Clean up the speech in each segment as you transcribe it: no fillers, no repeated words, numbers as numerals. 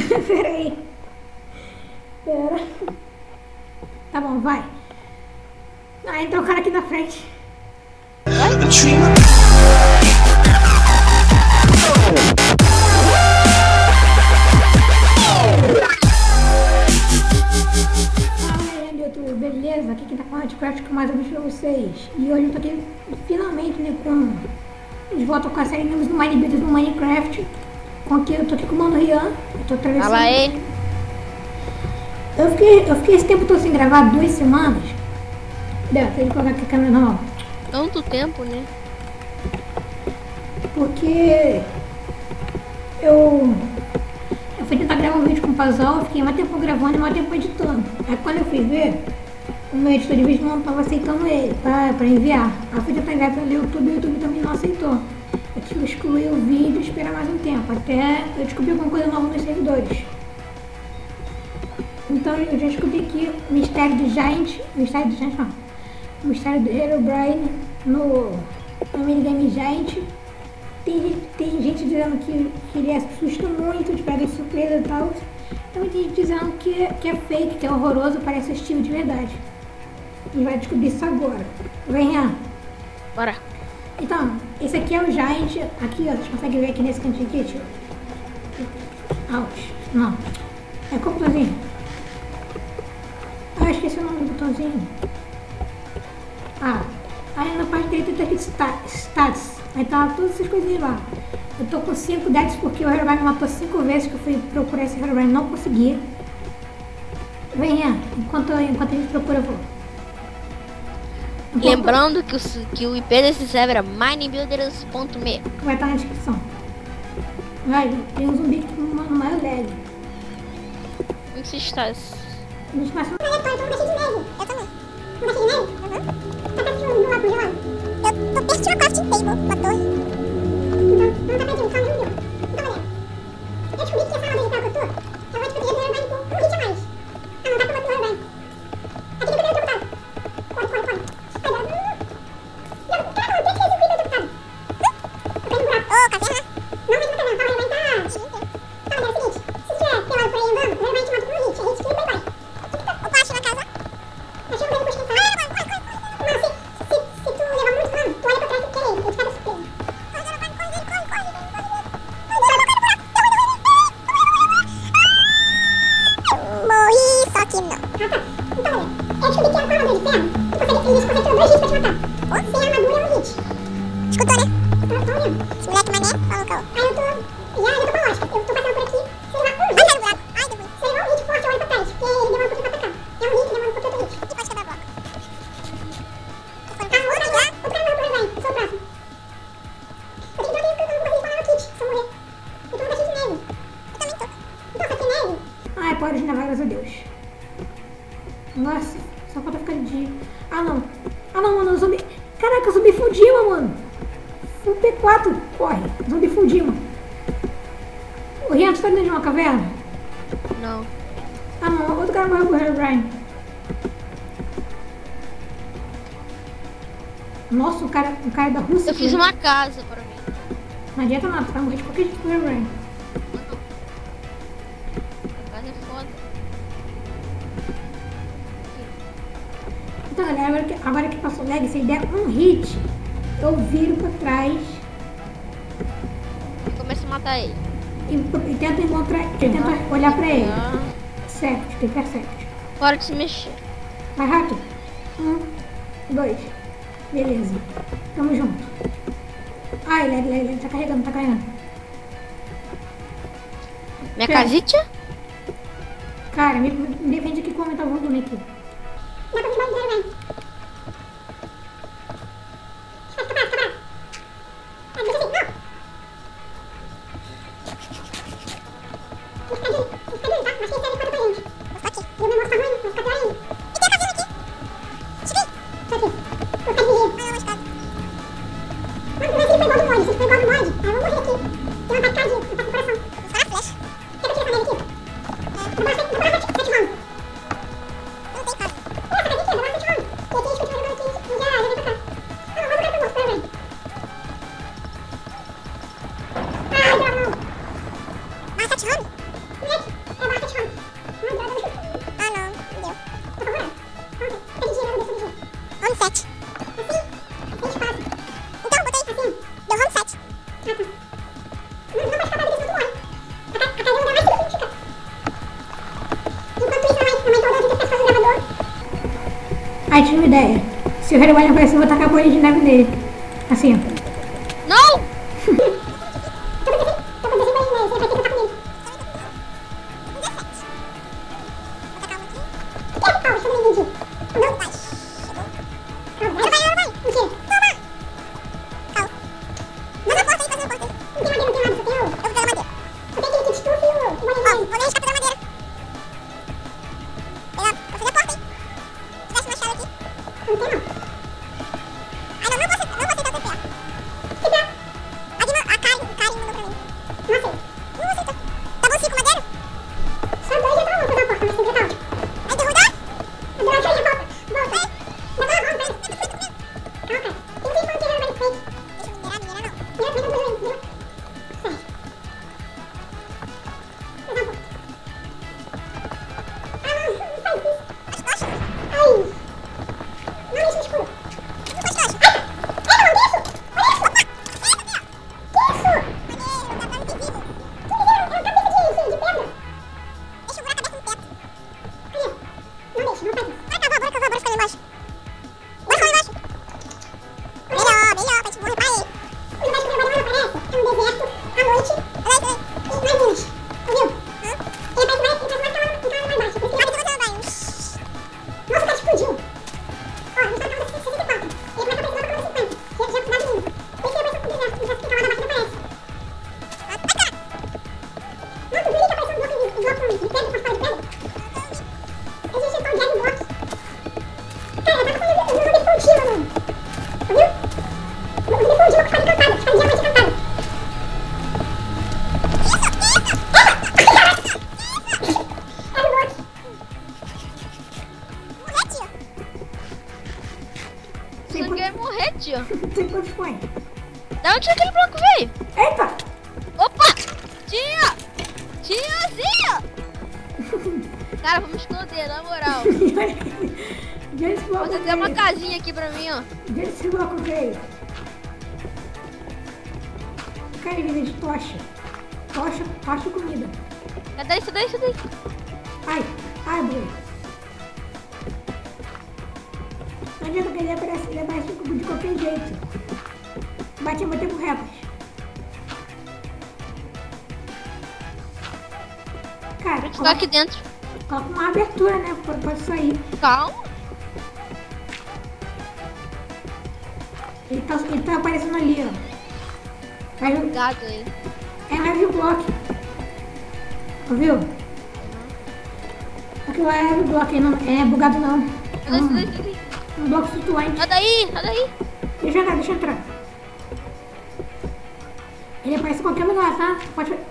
Pera aí. Pera. Tá bom, vai. Ah, entra o cara aqui na frente. Beleza, aqui quem tá falando de Craft com mais um vídeo pra vocês. E hoje eu tô aqui finalmente, né, de volta com a série News do Minebuilders do Minecraft. Eu tô aqui com o Mano Rian, eu tô atravessando. Fala aí. Eu fiquei esse tempo todo sem gravar, 2 semanas. Tem que colocar aqui a câmera normal. Tanto tempo, né? Porque eu fui tentar gravar um vídeo com o Pazol, eu fiquei mais tempo gravando e mais tempo editando. Aí quando eu fui ver, o meu editor de vídeo não estava aceitando ele pra enviar. Aí eu fui tentar enviar pelo YouTube e o YouTube também não aceitou. Eu tive que excluir o vídeo e esperar mais um tempo, até eu descobrir alguma coisa nova nos servidores. Então eu já descobri que o mistério do Herobrine no minigame Giant. Tem gente dizendo que ele assusta muito, te pega de surpresa e tal. Também tem gente dizendo que é fake, que é horroroso, parece estilo de verdade. A gente vai descobrir isso agora. Vem, Rian. Bora. Então, esse aqui é o Giant. Aqui, ó, vocês conseguem ver aqui nesse cantinho aqui, tio. Ouch. Não. É qual botãozinho? Ah, esqueci o nome do botãozinho. Ah, aí na parte direita tá aqui Stats. Aí tá todas essas coisinhas lá. Eu tô com 5 deaths porque o Herobrine me matou 5 vezes que eu fui procurar esse Herobrine e não consegui. Vem, Rian. Enquanto a gente procura, eu vou. Lembrando que o IP desse server é minebuilders.me. Vai estar na descrição. Vai, tem um zumbi aqui no maior lag. Onde você está? Nos passam. Eu também. Não deixei de neve? Tá perto de um lado congelado. Eu tô perto de uma crafting table, uma torre. Não tá perdido, só não deu. Então, olha. Eu descobri que essa armadura de que eu tô, eu vou te proteger do Herobrine com um hit a mais. Ah, não dá pra bater o Herobrine. Aqui tem que ter deputado. Corre. Ai, caraca, eu 3 vezes o creeper deputado. Eu caí no buraco. Ô, caverna. Não, mas não tá vendo, tá, o Herobrine tá... Tá, mas é o seguinte, se tiver pelado por aí andando, o Herobrine te mata com um hit, é hit que ele vai. Opa, achei na casa. Achei um depois que ele fala. Mano, se tu levar muito dano, tu olha pra trás e quer ele te pega surpresa. Morri, só que não. Ah, tá. Então, olha, eu descobri que a armadura de ferro, eles conseguem tirar 2 hits pra te matar. Sem armadura é um hit. Escutou, né? Tô olhando. Esse moleque mané, falou que eu... Aí eu tô com a lógica. Eu tô passando por aqui, se eu levar um hit... Ai, deu ruim. Se eu levar um hit forte, eu olho pra trás, porque ele demora um pouquinho pra atacar. É um hit, demora um pouquinho outro hit. E pode quebrar bloco. Outro cara morreu, eu sou o próximo. Eu tenho que dar tempo que eu não vou conseguir spawnar no kit, se eu morrer. Eu tô numa cheia de neve. Eu também tô. Então, só que neve... Ai, pode de neve, graças a Deus. Nossa, só falta ficar de dia. Ah, não, mano, o zumbi... Caraca, o zumbi fudiu, mano. O P4, corre. O zumbi fudiu. O Rian, tu tá dentro de uma caverna? Não. Ah, não, outro cara morreu com o Herobrine. Nossa, o cara da Rússia. Eu fiz uma casa pra mim. Não adianta nada, tu vai morrer de qualquer jeito com o Herobrine. A casa é foda. Então, galera, agora que passou lag, se ele der um hit, eu viro pra trás Eu começo a matar ele. e tento encontrar, tento olhar pra ele. Ah, Certo, tem percept. Hora de se mexer. Vai rápido. 1, 2. Beleza. Tamo junto. Ai, lag. Tá carregando. Minha Pera. casita? Cara, me defende aqui como tá o volume aqui. Dá pra desmar do Herobrine. Capaz. Ah, deixa eu ver. Não. Tem que ficar de olho, tá? Mas quem sabe quando pra gente. Vou ficar aqui. E o meu moço tá ruim, vai ficar pior ainda. E tem a casinha aqui. Cheguei. Tô aqui. Vou ficar de vigia. Ah, não, mas cara. Mano, mas se ele foi igual do mod, aí eu vou morrer aqui. Tem um ataque cardíaco, ataque do coração. Vou ficar na flecha. Quer que eu tire essa neve aqui? Vou botar 7 rounds. Não tem casa. Essa casinha aqui, vou botar 7 rounds. E aqui a gente continua jogando aqui e já vem pra cá. Ah, não, mas o cara tá morto, pera aí. Ai, deu a mão. Ah, 7 rounds? Moleque. Aí tive uma ideia. Se o Herobrine aparecer, eu vou tacar a bolinha de neve nele. Assim, ó. Não! Você quer morrer, tio? Tem quantos põe? Da onde aquele bloco veio? Eita! Opa! Tia! Tiazinha! Cara, vamos esconder, na moral. De onde esse bloco Vou fazer veio? uma casinha aqui pra mim, ó. De onde esse bloco veio? Cara, ele veio de tocha. Tocha e comida. Cadê isso daí, isso daí? Ai, boi. Não adianta que ele aparece de qualquer jeito. Bate em tempo recorde. Cara, Estou aqui dentro. coloca uma abertura, né? Pode sair. Calma. Ele tá aparecendo ali, ó. Vai, Gado aí. vai vir o bloco. Ouviu? Aquilo lá é o bloco aí, não é bugado não. Cadê isso daí, isso daí? Um bloco flutuante. Sai daí, sai daí. Deixa eu entrar. Ele aparece em qualquer lugar, tá?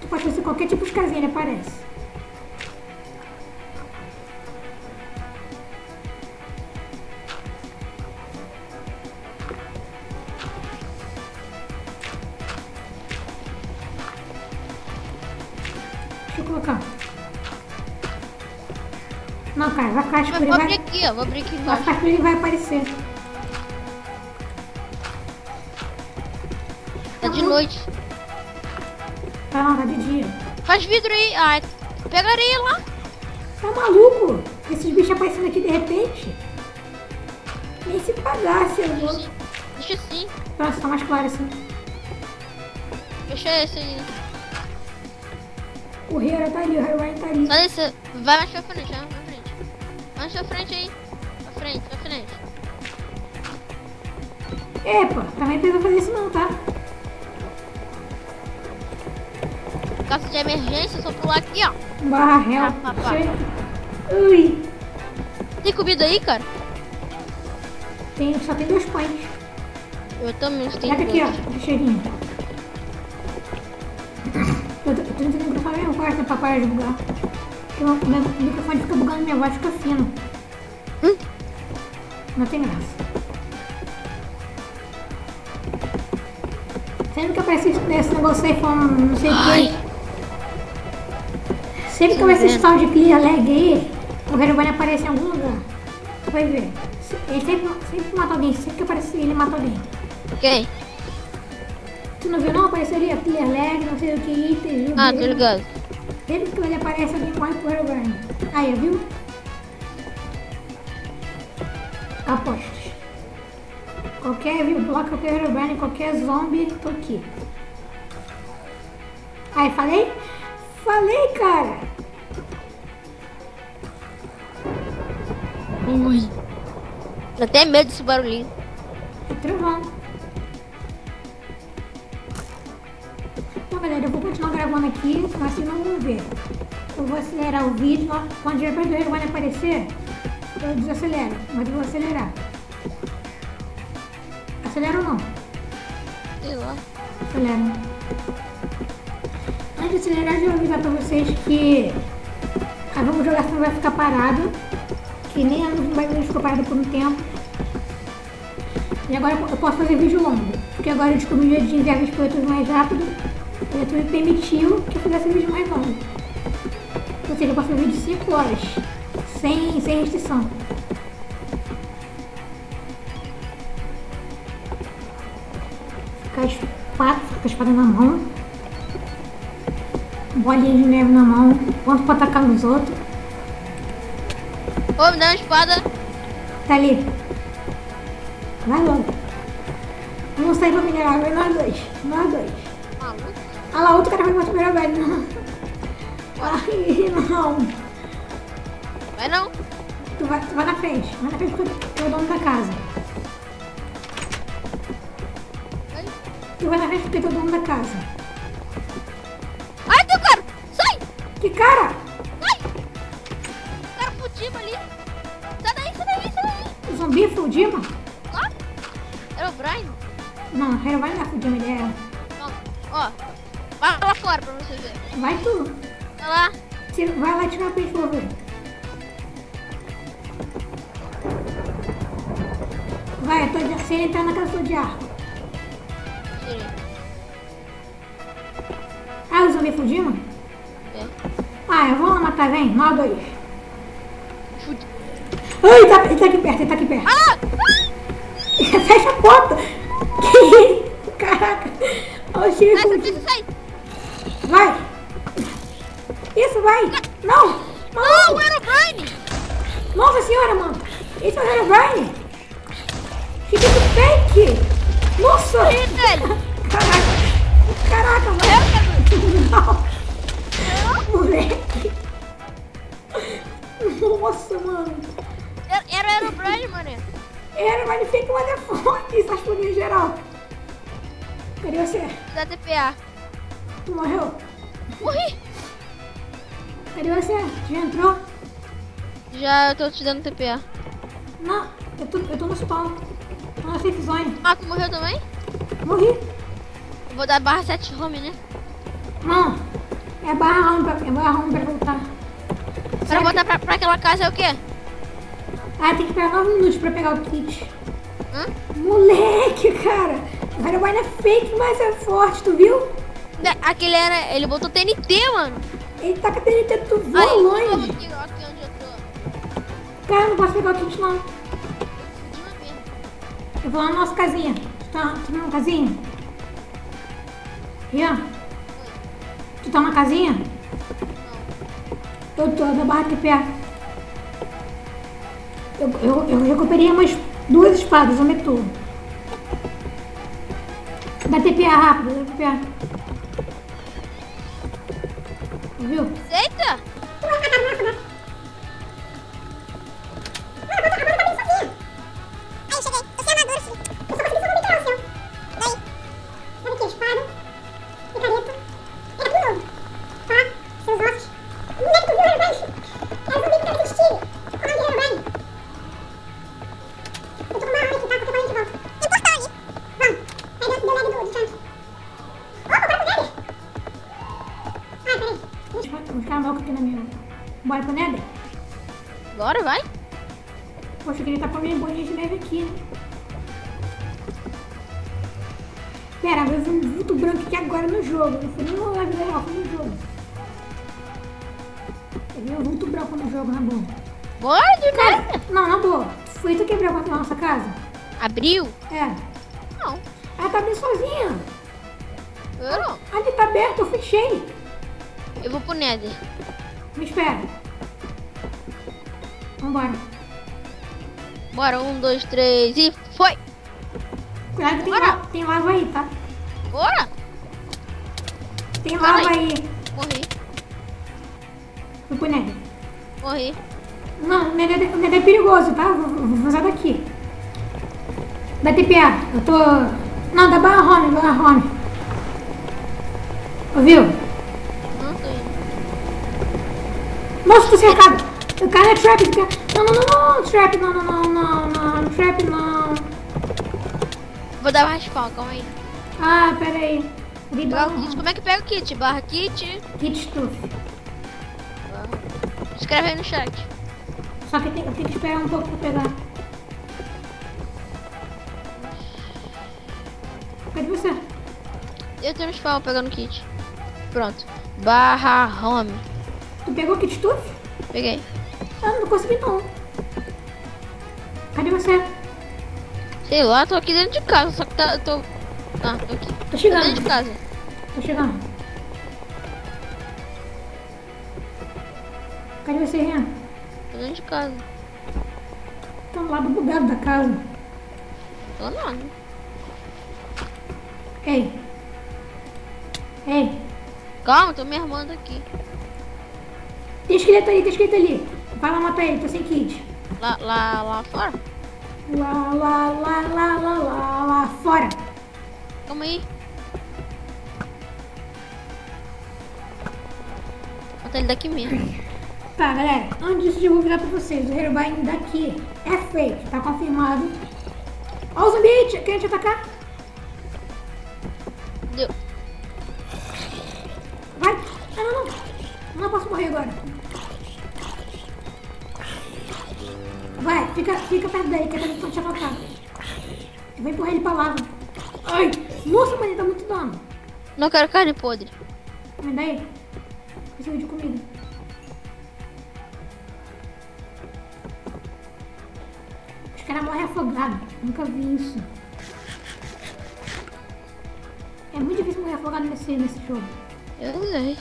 Tu pode fazer qualquer tipo de casinha, ele aparece. Deixa eu colocar. Não, cara, vai ficar escuro. Vou abrir aqui, ó. Vou abrir aqui Vai embaixo. ficar escuro e vai aparecer. Tá de noite. Tá não, tá de dia. Faz vidro aí. Ah, pega areia lá. Tá maluco? Esses bichos aparecendo aqui de repente? Nem se pagasse, eu vou. Deixa assim. Nossa, tá mais claro assim. Deixa esse aí. O Hero tá ali, o Herobrine tá ali. Só descer. Vai mais pra frente, vai mais pra frente. Mais pra frente aí. Pra frente, pra frente. Epa, também não precisa fazer isso não, tá? Caso de emergência, só pular aqui, ó. Barra réu. Ah, pá. Ui, Tem comida aí, cara? só tem 2 pães. Eu também tenho. Pega aqui, ó, o cheirinho. Eu tô tentando o microfone mesmo forte, né, pra parar de bugar. Porque o meu microfone fica bugando, minha voz fica fino. Não tem graça. Sempre que aparece esse negócio aí falando não sei o que. Sempre que aparece esse tal de clear lag aí, o Herobrine aparece em algum lugar. Tu vai ver. Ele sempre mata alguém, sempre que aparece ele mata alguém. Quem? Tu não viu não? Apareceu ali a clear lag, não sei o que, itens, Ah, tô ligado. Sempre que ele aparece, alguém morre pro Herobrine. Aí, viu? Apostos. Qualquer bloco, qualquer Herobrine, qualquer zombie, tô aqui. Aí, falei? Falei, cara! Ui. Dá até medo desse barulhinho. É trovão. Então, galera, eu vou continuar gravando aqui, mas vocês não vão ver. Eu vou acelerar o vídeo, quando tiver perto do Herobrine aparecer, eu desacelero, mas eu vou acelerar. Acelera ou não? Sei lá. Acelera. Antes de acelerar, eu vou avisar pra vocês que a Vamos Jogar não vai ficar parado, que nem a não vai ficar parado por um tempo. E agora eu posso fazer vídeo longo, porque agora eu descobri um jeito de enviar vídeo para o YouTube mais rápido. O YouTube permitiu que eu fizesse vídeo mais longo. Ou seja, eu posso fazer vídeo de 5 horas, sem restrição. Ficar com a espada na mão, bolinha de neve na mão, pronto pra atacar nos outros. Ô, me dá uma espada. Tá ali. Vai logo. Vamos sair pra minerar, vai nós dois. Nós dois. Maluco. Ah lá, outro cara vai mostrar melhor, velho. Não. Ai, não. Vai não. Tu vai na frente. Vai na frente porque eu é o dono da casa. Vai. Tu vai na frente porque tu é o dono da casa. Ai, teu cara. Sai. Que cara? Sai. O cara fudido ali. Sai daí, sai daí, sai daí. O zumbi é Fudima? Ó. Era o Brian? Não, ele vai na Fudima, ele é. Não. Ó. Vai lá fora pra você ver. Vai tu. Vai lá. Vai lá tirar o peixe pra eu ver. Vai, eu tô de... Se ele entrar na casa, eu tô de arco. Tirei. Ah, o zumbi é Fudima? É. Ah, eu vou lá matar, vem. Nós dois. Fudido. Ai, ele tá aqui perto, ele tá aqui perto. Ah! Fecha a porta. Que... Caraca. Olha o Steve Sai, Fudido. sai, sai. Vai. Isso, vai. Não. Não, era o Brian. Nossa senhora, mano. Esse é o Herobrine. Que tipo fake. Nossa. Ih, velho. Caraca, mano. Não. Moleque. Nossa, mano. Era o Brian, mané. Herobrine fake, mas é forte. Isso explodiu em geral. Cadê você? Da TPA. Tu morreu? Morri. Cadê você? Já entrou? Já eu tô te dando TPA. Não, eu tô no spawn. Tô na safe zone. Ah, tu morreu também? Morri. Eu vou dar barra 7 home, né? Não. É barra home pra voltar. Pra voltar pra aquela casa é o quê? Ah, tem que esperar 9 minutos pra pegar o kit. Hã? Moleque, cara. O Herobrine é fake, mas é forte, tu viu? Aquele era... Ele botou TNT, mano. Ele tá com a TNT, tu voa Aí, longe. aqui onde eu tô. Cara, eu não posso pegar o kit, não. Fudido mesmo. Eu vou lá na nossa casinha. Tu tá na casinha? Ian? Tu tá na casinha? Não. Eu tô na barra TPA. Eu recuperei umas 2 espadas, eu meto. Dá TPA rápido, dá TPA. Viu? Eita! Aí, cheguei. Eu sou amador, filho. Eu só consegui só vomitar o seu. Daí. Olha aqui, espada. Picareta. Era tudo novo. Tá? Seus ossos. Onde é que tu viu o Herobrine? Era zumbi picareta de Steve. Qual é o Herobrine? Eu tô com uma arma aqui, tá? Qualquer coisa a gente volta. Tem portal ali. Vamos. Aí deu lag do chance. Opa, bora pro Nether. Ai, peraí. Os caras malucos aqui na minha. Bora pro Nether? Agora vai. Poxa, eu queria estar com a minha bolinha de neve aqui, né? Pera, eu vi um vulto branco aqui agora no jogo. Não foi nem no live real, foi no jogo. Eu vi um vulto branco no jogo, na boa. Bora, de Cara, nada. não, na boa. Foi tu que abriu a porta da nossa casa? Abriu? É. Não. Ela tá abrindo sozinha. Eu não. Ali tá aberto, eu fechei. Eu vou pro Nether. Me espera. Vambora. Bora, 1, 2, 3 e foi! Cuidado que Bora. tem lava aí, tá? Bora! Tem lava Peraí. aí. Morri, Fui pro Nether. morri. Não, o Nether é perigoso, tá? Vou vazar daqui. Da TPA. Eu tô... Não, da Barra Home. Ouviu? Não tô indo. Nossa, tô cercado. O cara é trap. Não. Trap, não. Trap, não. Vou dar mais spawn, calma aí. Ah, pera aí. Pegar o kit. Como é que pega o kit? Barra kit. Kit stuff. Escreve aí no chat. Só que eu tenho que esperar um pouco pra pegar. Cadê você? Eu tenho spawn pegando kit. Pronto. Barra home. Tu pegou o kit stuff? Peguei. Ah, não consegui não. Cadê você? Sei lá, tô aqui dentro de casa, só que tô aqui. Tô Tô chegando. dentro de casa. Tô chegando. Cadê você, Rian? Tô dentro de casa. Tô no lado bugado da casa. Tô nada. Ei. Calma, tô me armando aqui. Tem esqueleto ali. Vai lá matar ele, tô sem kit. Lá fora? Lá fora. Calma aí. Mata ele daqui mesmo. Tá, galera, antes disso eu vou virar pra vocês. O Herobrine daqui é fake, tá confirmado. Ó o zumbi aí, querendo te atacar. Deu. Vai. Não. Não posso morrer agora. Vai, fica perto daí, que é pra gente não te atacar. Eu vou empurrar ele pra lava. Ai, nossa, mano, ele dá muito dano. Não quero carne podre. Me dá aí. Esse vídeo de comida. Os caras morrem afogados. Nunca vi isso. É muito difícil morrer afogado nesse jogo. Eu sei.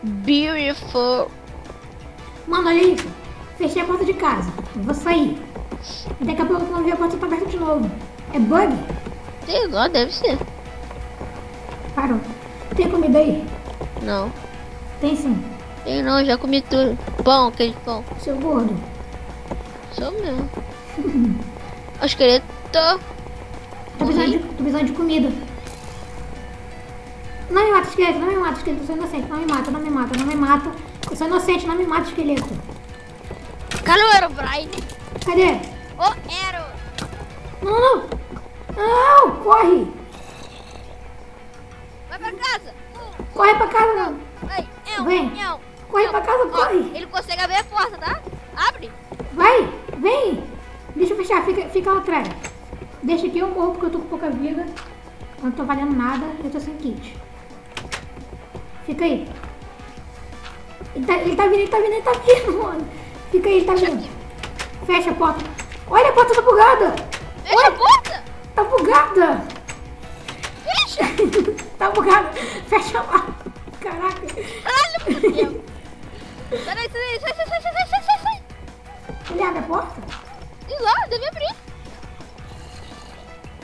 Beautiful. Mano, olha isso. Fechei a porta de casa. Eu vou sair. E daqui a pouco eu vou ver a porta tá aberta de novo. É bug? Sei lá, deve ser. Parou. Tem comida aí? Não. Tem sim. Tem não, já comi tudo. Pão, aquele pão. Seu gordo. Sou mesmo. O esqueleto. Tô precisando de comida. Não me mata, esqueleto. Eu sou inocente. Não me mata. Eu sou inocente, não me mata, esqueleto. Cadê o Herobrine? Cadê? Ô, Hero! Não, corre. Vai pra casa! Corre pra casa, não. Vai, Vem. Corre pra casa, Ó, corre. ele consegue abrir a porta, tá? Abre! Vai, vem. Deixa eu fechar, fica lá atrás. Deixa aqui, eu morro porque eu tô com pouca vida. Eu não tô valendo nada, eu tô sem kit. Fica aí. Ele tá vindo, mano. Fica aí, ele tá vindo. Fecha a porta. Olha, a porta tá bugada. Fecha a porta! Tá bugada. Fecha! Tá bugada. Fecha lá. Caraca. Caralho, meu Deus! Sai! Ele abre a porta? Sei lá, deve abrir.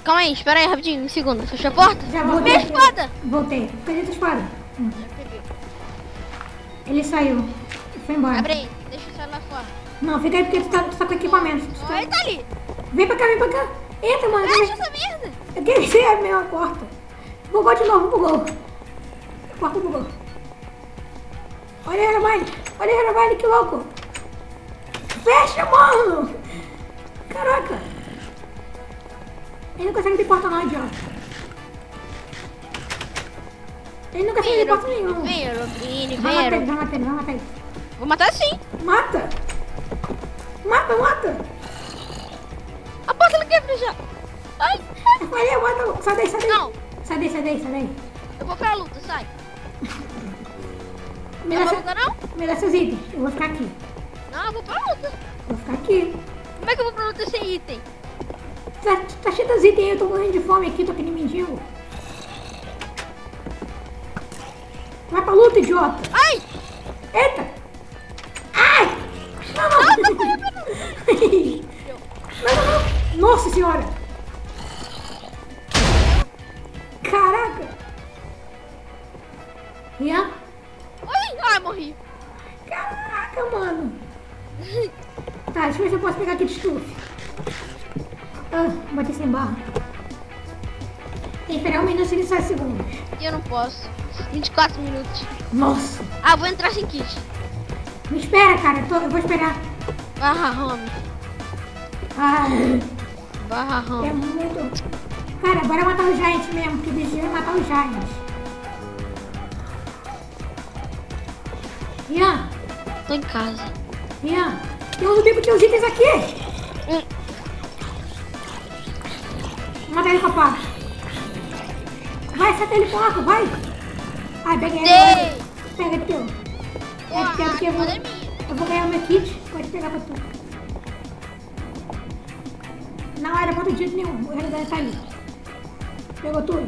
Calma aí, espera aí rapidinho, um segundo. Fecha a porta. Já voltei. Minha espada! Voltei. Cadê tua espada? Ele saiu. Foi embora. Abre aí, deixa eu sair lá fora. Não, fica aí porque tu tá com equipamento. Ó, ele tá ali. Vem pra cá. Entra, mano. Fecha essa merda. Eu queria ser a mesma porta. Bugou de novo, bugou. A porta bugou. Olha o Herobrine, que louco. Fecha, mano. Caraca. Ele não consegue abrir porta não, idiota. Ele não consegue abrir porta nenhuma. Vem, Herobrine, Vai vem, matar ele. Vou matar sim. Mata. A porta não quer fechar. Ai, Eu falei, mata. Sai daí. Não. Sai daí. Eu vou pra luta, sai. Me Não dá vou lutar não? me dá seus itens. Eu vou ficar aqui. Não, eu vou pra luta. Vou ficar aqui. Como é que eu vou pra luta sem item? Tá cheio dos itens aí, eu tô morrendo de fome aqui, tô aqui de mendigo. Vai pra luta, idiota. Ai! Eita. Ai. Não, não. Não. Nossa senhora. Caraca. Rian? Ai, ai, morri. Caraca, mano. Tá, deixa eu ver se eu posso pegar aqui de estufe. Ah, botei sem barra. Tem que esperar 1 minuto e 27 segundos. Eu não posso. 24 minutos. Nossa. Ah, vou entrar sem kit. Me espera, cara. Eu vou esperar. Barra home. Ah, Barra é home. muito... Cara, bora matar o Giant mesmo, porque o bicho vai matar o Giant. Rian, Tô em casa. Rian, tem um zumbi com teus itens aqui. Vou matar ele com a pá. Vai, sai teleporta, vai. Ai, peguei ele. Dei. Pega teu. Porra, Pega que eu cadê minha? vou ganhar o meu kit. Pode pegar pra tu. Não era pra tu de jeito nenhum. O resto deve estar ali. Pegou tudo.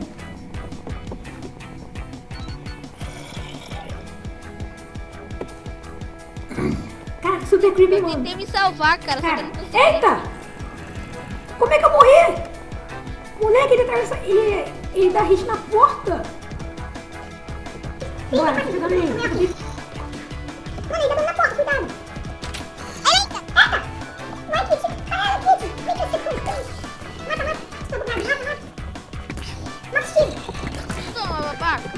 Cara, super creepy, Eu mano. tentei me salvar, cara. Só que Cara, eu não consegui. eita! Como é que eu morri? Moleque, ele atravessa. Ele dá hit na porta. Bora, fica jogando ele. Mano, ele tá dando na porta, cuidado. Eita! Eita! Vai, Kit! Caralho, Kit! Vem cá, você foi. Mata, mata. Estou bugado, mata, mata. Mata o Steve. Toma, babaca.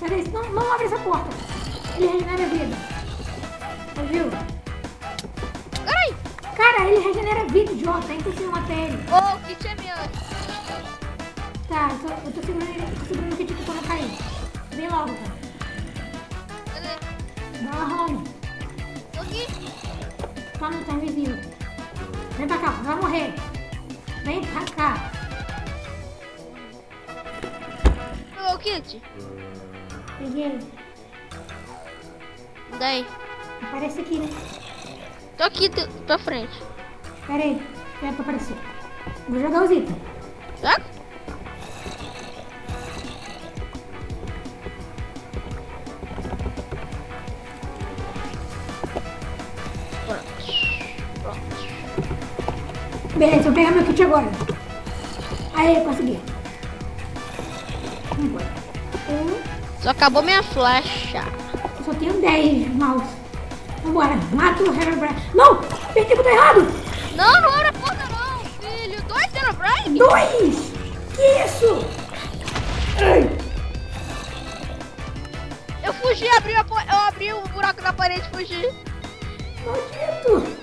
Sai daí, não abre essa porta. Ele regenera a vida. Viu? Ai! Cara, ele regenera a vida, idiota. É impossível matar ele. Ô, o kit é meu. Tá, eu tô segurando ele. Tô segurando o kit aqui pra não cair. Vem logo, cara. Cadê? Dá uma home. Tô aqui. Toma, tá invisível. Vem pra cá, vai morrer. Vem pra cá. Pegou o kit? Peguei ele. Daí. Aparece aqui, né? Tô aqui, pra frente. Espera aí. Espera pra aparecer. Vou jogar os itens. Tá? Beleza, vou pegar meu kit agora. Aí, consegui. Vambora. Só acabou minha flecha. Eu só tenho 10 mouse. Vambora. Mata o Herobrine. Não! Apertei o botão errado! Não, não era porta não, filho. 2 Herobrine? 2! Que isso? Ai. Eu fugi, eu abri o buraco na parede e fugi. Maldito!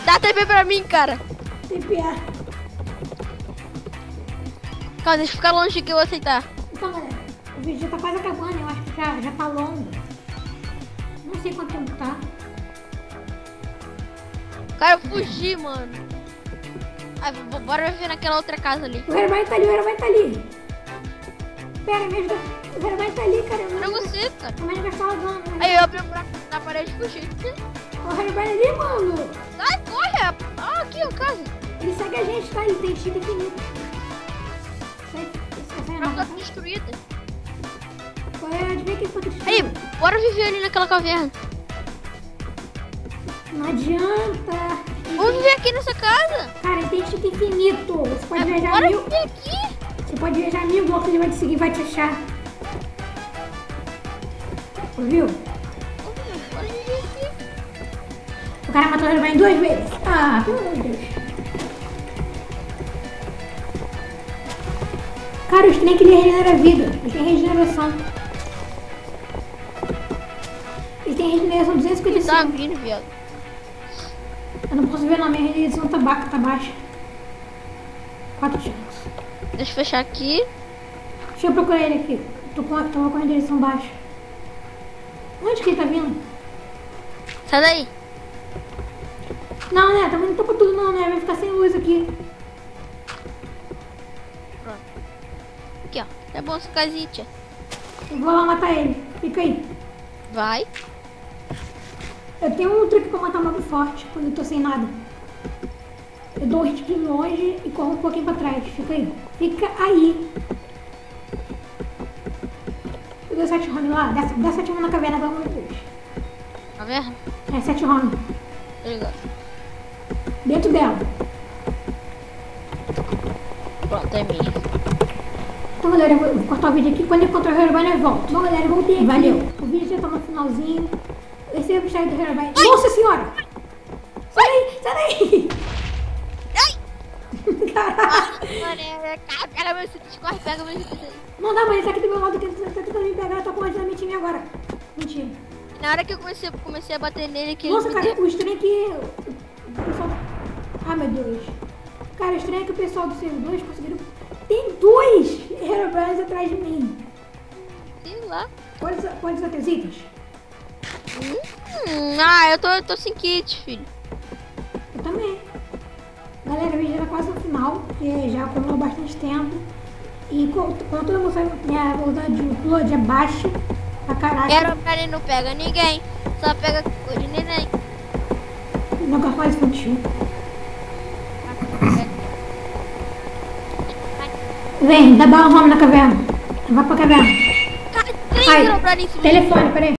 Dá TP pra mim, cara. TPA. Calma, deixa eu ficar longe que eu vou aceitar. Então, galera, o vídeo já tá quase acabando. Eu acho que já tá longo. Não sei quanto tempo tá. Cara, eu fugi, mano. Ai, bora viver naquela outra casa ali. O Herobrine tá ali, o Herobrine tá ali. Pera, me ajuda. O Herobrine tá ali, cara. Pra você, cara. O Herobrine tá lagando. Aí eu abri o buraco na parede e fugi. O Herobrine ali, mano. Sai, corre. Ah, aqui, ó, casa. Ele segue a gente, tá? Ele tem chip infinito. A casa tá destruída. Adivinha quem foi que Aí, destruiu? bora viver ali naquela caverna. Não adianta. Vamos viver aqui nessa casa. Cara, ele tem chip infinito. Você pode viajar Bora 1000. viver aqui. Você pode viajar 1000 blocos, ele vai te seguir, vai te achar. Viu? Bora viver aqui. O cara matou o Herobrine 2 vezes. Ah, pelo amor de Deus. Cara, os trem que ele regenera a vida. Ele tem regeneração. Ele tem regeneração 255. Tá vindo, viado. Eu não posso ver não, minha regeneração tá baixa. 4 chance. Deixa eu fechar aqui. Deixa eu procurar ele aqui. Tô com a regeneração baixa. Onde que ele tá vindo? Sai daí. Não, né? Também não tô com tudo não, né? Vai ficar sem luz aqui. Pronto. Aqui, ó. É bom essa casinha. Eu vou lá matar ele. Fica aí. Vai. Eu tenho um truque pra matar mob forte quando eu tô sem nada. Eu dou um hit de longe e corro um pouquinho pra trás. Fica aí. Fica aí. Tu deu 7 rounds lá? Dá 7 rounds na caverna, vamos depois. Caverna? É, 7 rounds. Obrigado. Dentro dela. Pronto, é minha. Então, galera, eu vou cortar o vídeo aqui. Quando eu encontrar o Herobrine, eu volto. Bom, galera, eu voltei aqui. Valeu. O vídeo já tá no finalzinho. Esse é o hashtag do Herobrine. Nossa senhora! Sai daí! Sai daí! Cara, meu chute, corre, pega meu chute. Não dá, mas ele tá aqui do meu lado, que ele tá tentando me pegar. Eu tô com uma dinamite em mim agora. Mentira. Na hora que eu comecei a bater nele, que Nossa, ele cara, o estranho é que o pessoal... Ah, meu Deus. Cara, o estranho é que o pessoal do servidor conseguiram... Tem 2 Herobrines atrás de mim. sei lá. Quantos outros itens? Eu tô sem kit, filho. Eu também. Galera, o vídeo era quase no final, porque já acumulou bastante tempo. E quando todo mundo sabe que a velocidade de upload é baixa pra caralho. Herobrine não pega ninguém, só pega cor de neném. Não gosto mais infantil. Vem, dá barra home na caverna. Vai pra caverna. Cara, tem Ai, Herobrine em cima. telefone, peraí.